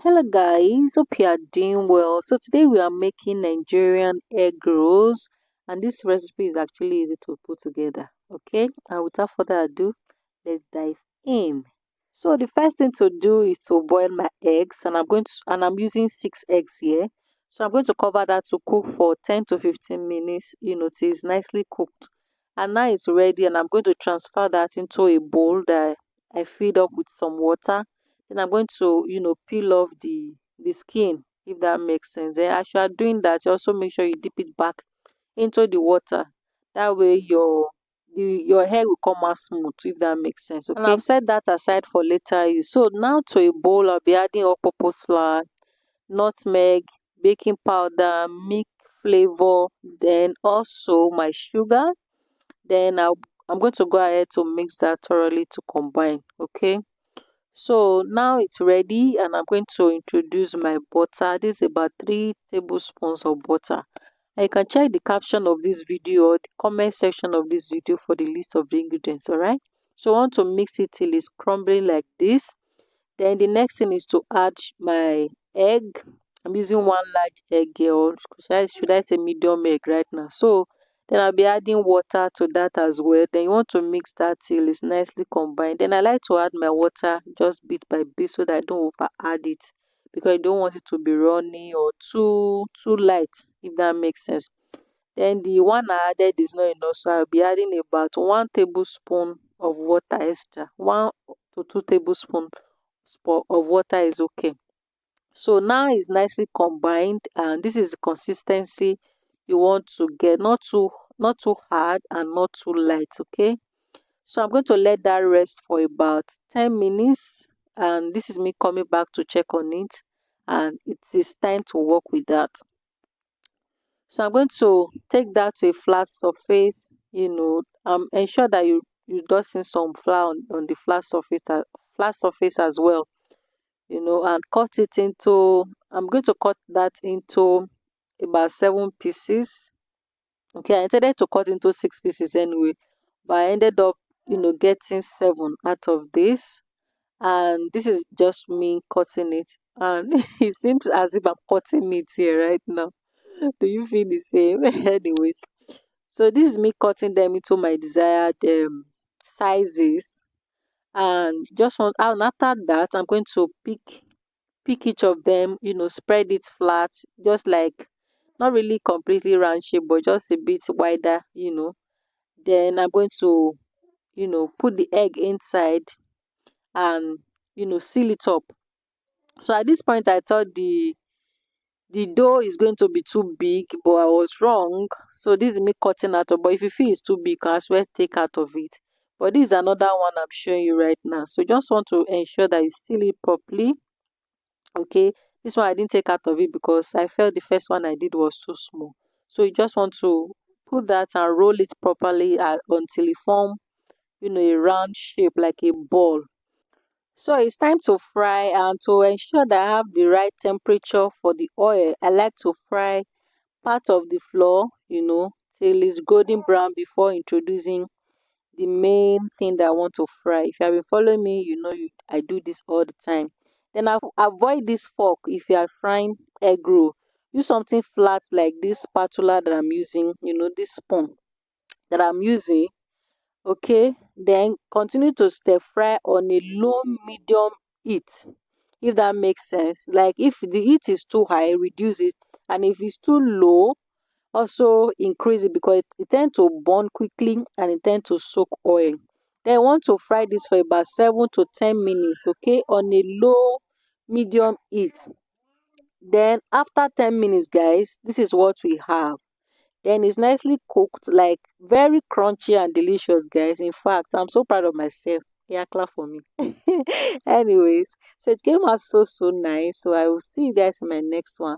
Hello guys, hope you are doing well. So today we are making Nigerian egg rolls, and this recipe is actually easy to put together. Okay, and without further ado, let's dive in. So the first thing to do is to boil my eggs, and I'm using 6 eggs here. So I'm going to cover that to cook for 10 to 15 minutes, till it's nicely cooked. And now it's ready, and I'm going to transfer that into a bowl that I filled up with some water. Then I'm going to, peel off the skin, if that makes sense. Then as you are doing that, you also make sure you dip it back into the water. That way your hair will come out smooth, if that makes sense. Okay. And I've set that aside for later use. So now to a bowl, I'll be adding all-purpose flour, nutmeg, baking powder, milk flavor, then also my sugar. Then I'm going to go ahead to mix that thoroughly to combine. Okay. So now it's ready, and I'm going to introduce my butter. This is about 3 tablespoons of butter. And you can check the caption of this video or the comment section of this video for the list of the ingredients. All right. So I want to mix it till it's crumbling like this. Then the next thing is to add my egg. I'm using one large egg here, or should I say medium egg right now. So then I'll be adding water to that as well. Then you want to mix that till it's nicely combined. Then I like to add my water just bit by bit so that I don't over add it, because I don't want it to be runny or too light, if that makes sense. Then the one I added is not enough, so I'll be adding about 1 tablespoon of water extra. 1 to 2 tablespoons of water is okay. So now it's nicely combined, and this is the consistency you want to get. Not too hard and not too light. Okay. So I'm going to let that rest for about 10 minutes, and this is me coming back to check on it, and it is time to work with that. So I'm going to take that to a flat surface. Ensure that you dusting some flour on the flat surface as well. And cut it into. I'm going to cut that into about 7 pieces. Okay, I intended to cut into 6 pieces anyway, but I ended up, getting 7 out of this. And this is just me cutting it, and it seems as if I'm cutting it here right now. Do you feel the same? Anyways, so this is me cutting them into my desired sizes, and and after that, I'm going to pick each of them, spread it flat, just like not really completely round shape, but just a bit wider. Then I'm going to, put the egg inside and, seal it up. So at this point, I thought the dough is going to be too big, but I was wrong. So this is me cutting out of, but if you feel it's too big, you can as well take out of it. But this is another one I'm showing you right now. So just want to ensure that you seal it properly. Okay, this one I didn't take out of it because I felt the first one I did was too small. So you just want to put that and roll it properly until it form, a round shape like a ball. So it's time to fry, and to ensure that I have the right temperature for the oil, I like to fry part of the flour, till it's golden brown before introducing the main thing that I want to fry. If you have been following me, I do this all the time. Then avoid this fork if you are frying egg roll. Use something flat like this spatula that I'm using, this spoon that I'm using. Okay, then continue to stir fry on a low medium heat, if that makes sense. Like if the heat is too high, reduce it, and if it's too low, also increase it, because it tends to burn quickly and it tends to soak oil. Then I want to fry this for about 7 to 10 minutes, okay, on a low medium heat. Then after 10 minutes, guys, this is what we have. Then it's nicely cooked, like very crunchy and delicious, guys. In fact, I'm so proud of myself. Yeah, clap for me. Anyways, so it came out so nice. So I will see you guys in my next one.